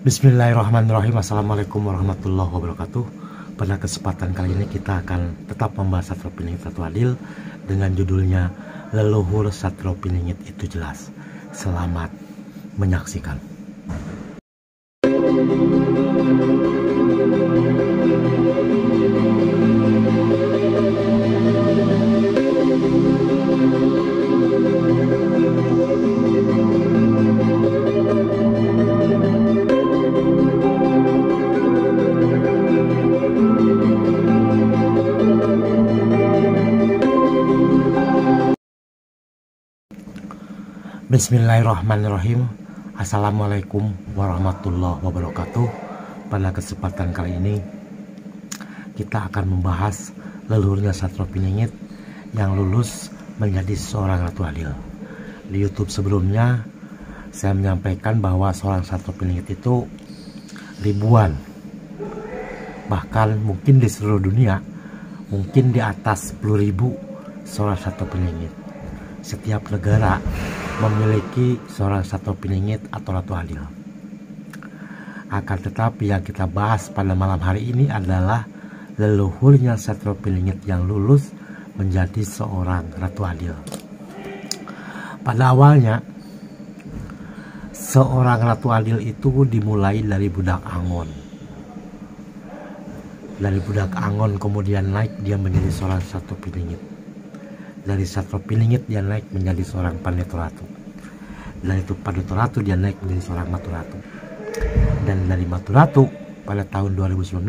Bismillahirrahmanirrahim. Assalamualaikum warahmatullahi wabarakatuh. Pada kesempatan kali ini kita akan tetap membahas Satrio Piningit Ratu Adil dengan judulnya Leluhur Satrio Piningit Itu Jelas. Selamat menyaksikan. Bismillahirrahmanirrahim. Assalamualaikum warahmatullahi wabarakatuh. Pada kesempatan kali ini kita akan membahas leluhurnya Satrio Piningit yang lulus menjadi seorang Ratu Adil. Di YouTube sebelumnya saya menyampaikan bahwa seorang Satrio Piningit itu ribuan, bahkan mungkin di seluruh dunia mungkin di atas 10.000 seorang Satrio Piningit. Setiap negara memiliki seorang Satrio Piningit atau Ratu Adil. Akan tetapi yang kita bahas pada malam hari ini adalah leluhurnya Satrio Piningit yang lulus menjadi seorang Ratu Adil. Pada awalnya seorang Ratu Adil itu dimulai dari budak Angon. Dari budak Angon kemudian naik dia menjadi seorang Satrio Piningit. Dari Satrio Piningit dia naik menjadi seorang Pandito Ratu. Dan itu Pandito Ratu dia naik menjadi seorang Matu Ratu. Dan dari Matu Ratu pada tahun 2019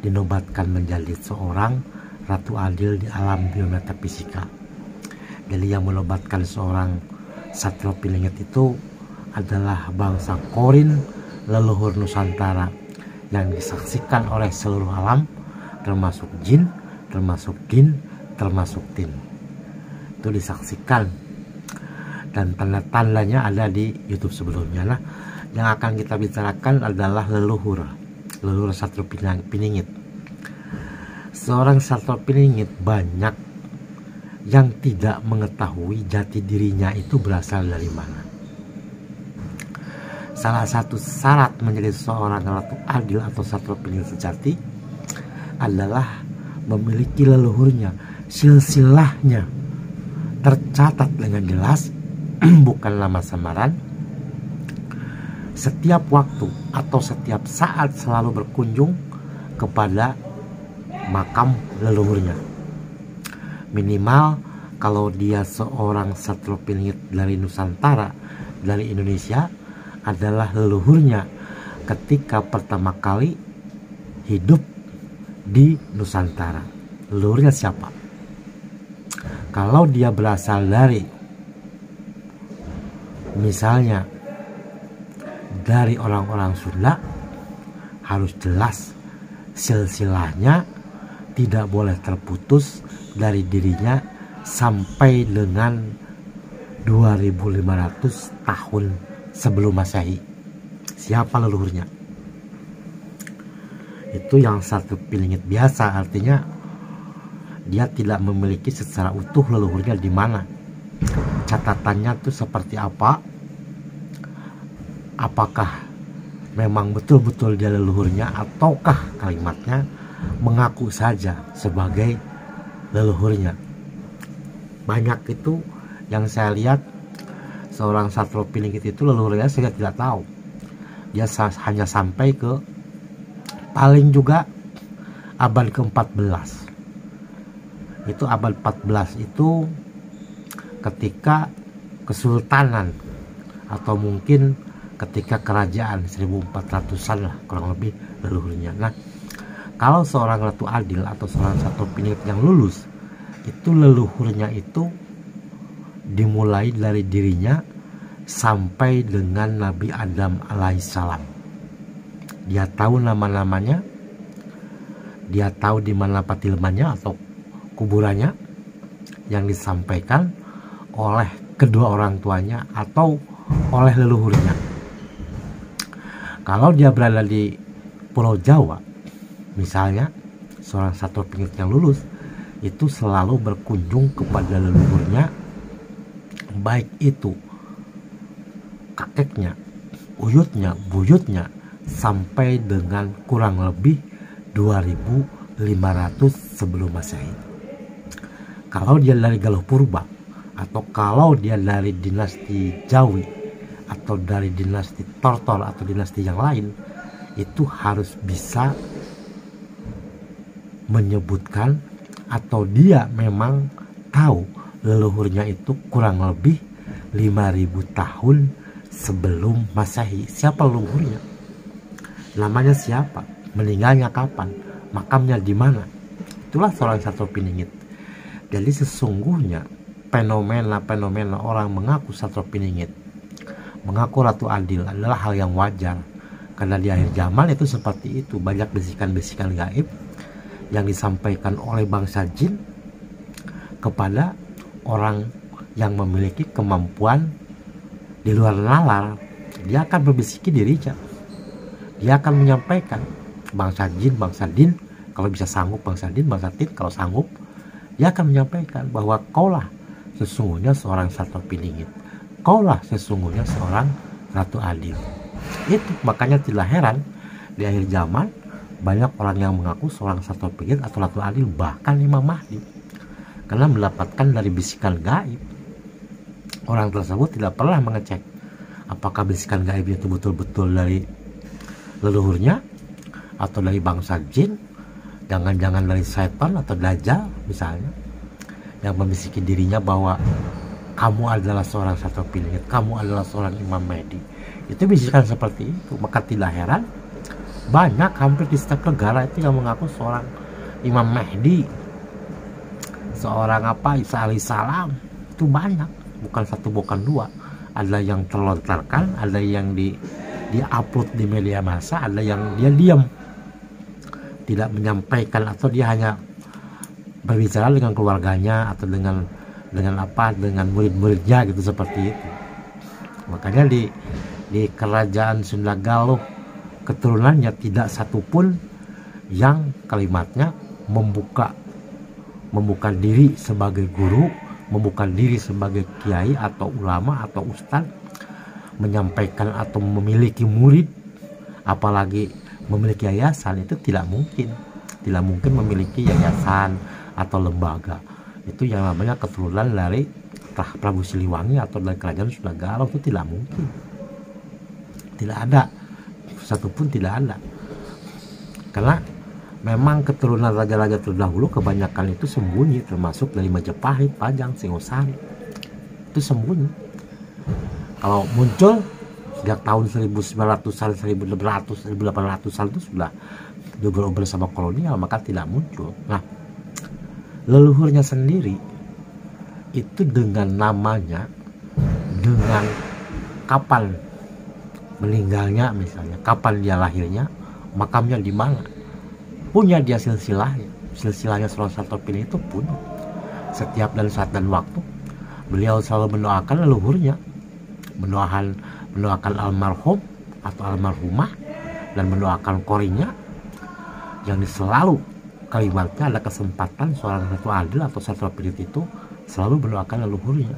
dinobatkan menjadi seorang Ratu Adil di alam biometafisika. Jadi yang menobatkan seorang Satrio Piningit itu adalah bangsa Korin, leluhur Nusantara, yang disaksikan oleh seluruh alam, termasuk jin, termasuk jin, termasuk tin. Itu disaksikan dan tanda-tandanya ada di YouTube sebelumnya. Nah, yang akan kita bicarakan adalah leluhur Satrio Piningit. Seorang Satrio Piningit banyak yang tidak mengetahui jati dirinya itu berasal dari mana. Salah satu syarat menjadi seorang Ratu Adil atau Satrio Piningit sejati adalah memiliki leluhurnya, silsilahnya tercatat dengan jelas, bukan nama samaran. Setiap waktu atau setiap saat selalu berkunjung kepada makam leluhurnya. Minimal kalau dia seorang Satrio Piningit dari Nusantara, dari Indonesia, adalah leluhurnya ketika pertama kali hidup di Nusantara. Leluhurnya siapa? Kalau dia berasal dari, misalnya dari orang-orang Sunda, harus jelas silsilahnya tidak boleh terputus dari dirinya sampai dengan 2500 tahun sebelum Masehi. Siapa leluhurnya? Itu yang Satrio Piningit biasa, artinya dia tidak memiliki secara utuh leluhurnya di mana. Catatannya itu seperti apa? Apakah memang betul-betul dia leluhurnya, ataukah kalimatnya mengaku saja sebagai leluhurnya? Banyak itu yang saya lihat seorang Satrio Piningit itu leluhurnya saya tidak tahu. Dia hanya sampai ke paling juga abad ke-14. Itu abad 14 itu ketika kesultanan atau mungkin ketika kerajaan 1400-an lah kurang lebih leluhurnya. Nah, kalau seorang Ratu Adil atau seorang Satrio Piningit yang lulus, itu leluhurnya itu dimulai dari dirinya sampai dengan Nabi Adam alaihissalam. Dia tahu nama-namanya, dia tahu di mana patilmannya atau kuburannya yang disampaikan oleh kedua orang tuanya atau oleh leluhurnya. Kalau dia berada di Pulau Jawa, misalnya seorang Satrio Piningit yang lulus itu selalu berkunjung kepada leluhurnya, baik itu kakeknya, uyutnya, buyutnya sampai dengan kurang lebih 2500 sebelum Masehi. Kalau dia dari Galuh Purba, atau kalau dia dari dinasti Jawi, atau dari dinasti Tortor atau dinasti yang lain, itu harus bisa menyebutkan atau dia memang tahu leluhurnya itu kurang lebih 5000 tahun sebelum Masehi. Siapa leluhurnya? Namanya siapa? Meninggalnya kapan? Makamnya di mana? Itulah seorang Satwa Piningit. Jadi sesungguhnya fenomena-fenomena orang mengaku Satwa Piningit, mengaku Ratu Adil adalah hal yang wajar. Karena di akhir zaman itu seperti itu. Banyak bisikan-bisikan gaib yang disampaikan oleh bangsa jin kepada orang yang memiliki kemampuan di luar nalar. Dia akan berbisiki dirinya. Dia akan menyampaikan, bangsa jin, bangsa din, kalau bisa sanggup, bangsa din, bangsa tin kalau sanggup, dia akan menyampaikan bahwa kaulah sesungguhnya seorang Satwa Piningit, kaulah sesungguhnya seorang Ratu Adil. Itu makanya tidak heran di akhir zaman banyak orang yang mengaku seorang Satwa Piningit atau Ratu Adil, bahkan Imam Mahdi, karena mendapatkan dari bisikan gaib. Orang tersebut tidak pernah mengecek apakah bisikan gaib itu betul-betul dari leluhurnya atau dari bangsa jin, jangan-jangan dari setan atau dajjal misalnya, yang membisiki dirinya bahwa kamu adalah seorang Satwa Piningit, kamu adalah seorang Imam Mahdi. Itu bisikan seperti itu. Maka tidak heran banyak, hampir di setiap negara itu yang mengaku seorang Imam Mahdi, seorang Isa alaihissalam. Itu banyak, bukan satu bukan dua. Ada yang terlontarkan, ada yang di-upload di media massa, ada yang dia diam, tidak menyampaikan, atau dia hanya berbicara dengan keluarganya atau dengan murid-muridnya gitu, seperti itu. Makanya di kerajaan Sunda Galuh keturunannya tidak satupun yang kalimatnya membuka diri sebagai guru, membuka diri sebagai kiai atau ulama atau ustadz, menyampaikan atau memiliki murid, apalagi memiliki yayasan. Itu tidak mungkin memiliki yayasan atau lembaga. Itu yang namanya keturunan dari Prabu Siliwangi atau dari kerajaan Sunda Galuh. Itu tidak mungkin, tidak ada satupun, tidak ada. Karena memang keturunan raja-raja terdahulu kebanyakan itu sembunyi, termasuk dari Majapahit, Pajang, Singosari. Itu sembunyi. Kalau muncul sejak tahun 1900-an, 1600, 1800-an itu sudah diobrol-obrol sama kolonial, maka tidak muncul. Nah, leluhurnya sendiri itu dengan namanya, dengan kapan meninggalnya misalnya, kapan dia lahirnya, makamnya di mana, punya dia silsilahnya seorang Satwa Piningit itu punya. Setiap dan saat dan waktu beliau selalu mendoakan leluhurnya, mendoakan almarhum atau almarhumah, dan mendoakan korinya, yang selalu kalimatnya ada kesempatan seorang Satwa Adil atau Satwa Piningit itu selalu mendoakan leluhurnya.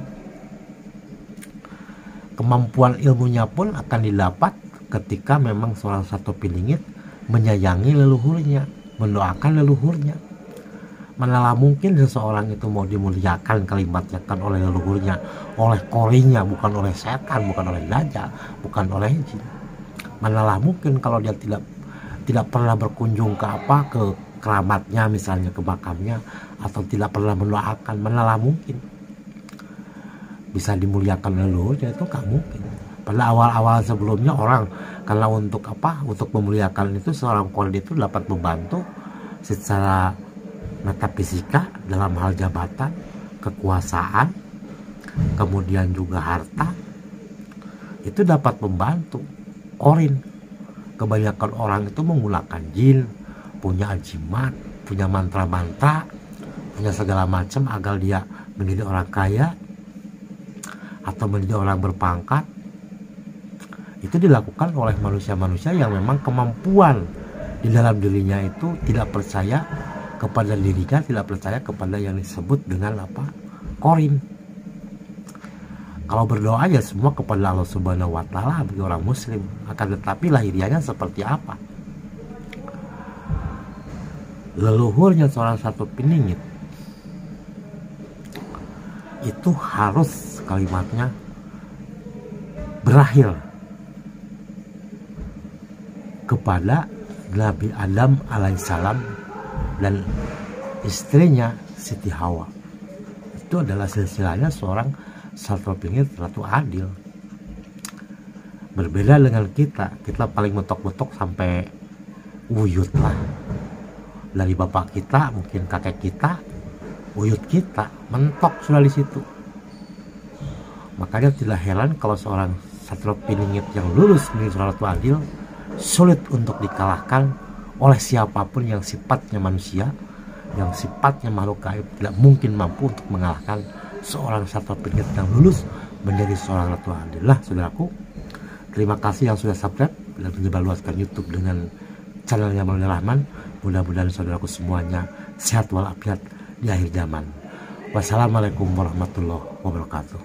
Kemampuan ilmunya pun akan didapat ketika memang seorang Satwa Piningit menyayangi leluhurnya, mendoakan leluhurnya. Manalah mungkin seseorang itu mau dimuliakan kalimatnya kan oleh leluhurnya, oleh korinya, bukan oleh setan, bukan oleh dajjal, bukan oleh jin. Manalah mungkin kalau dia tidak pernah berkunjung ke keramatnya misalnya, ke makamnya, atau tidak pernah mendoakan, manalah mungkin bisa dimuliakan leluhurnya. Itu gak mungkin. Pada awal-awal sebelumnya orang, karena untuk memuliakan itu, seorang kori itu dapat membantu secara metafisika dalam hal jabatan, kekuasaan, kemudian juga harta. Itu dapat membantu korin. Kebanyakan orang itu menggunakan jin, punya ajimat, punya mantra-mantra, punya segala macam agar dia menjadi orang kaya atau menjadi orang berpangkat. Itu dilakukan oleh manusia-manusia yang memang kemampuan di dalam dirinya itu tidak percaya kepada dirinya, tidak percaya kepada yang disebut dengan korin. Kalau berdoa ya semua kepada Allah Subhanahu wa Ta'ala bagi orang Muslim, akan tetapi lahiriahnya seperti apa? Leluhurnya seorang Satwa Piningit itu harus kalimatnya berakhir kepada Nabi Adam alaihissalam dan istrinya Siti Hawa. Itu adalah silsilahnya seorang Satwa Piningit Ratu Adil. Berbeda dengan kita paling mentok-mentok sampai wuyut lah. Dari bapak kita, mungkin kakek kita, wuyut kita mentok sudah di situ. Makanya tidak heran kalau seorang Satwa Piningit yang lulus menjadi seorang Ratu Adil sulit untuk dikalahkan oleh siapapun yang sifatnya manusia, yang sifatnya makhluk gaib. Tidak mungkin mampu untuk mengalahkan seorang Satwa Piningit yang lulus menjadi seorang Ratu Adil. Lah saudaraku, terima kasih yang sudah subscribe dan menyebarluaskan YouTube dengan channelnya Maulana Rahman. Mudah-mudahan saudaraku semuanya sehat walafiat di akhir zaman. Wassalamualaikum warahmatullahi wabarakatuh.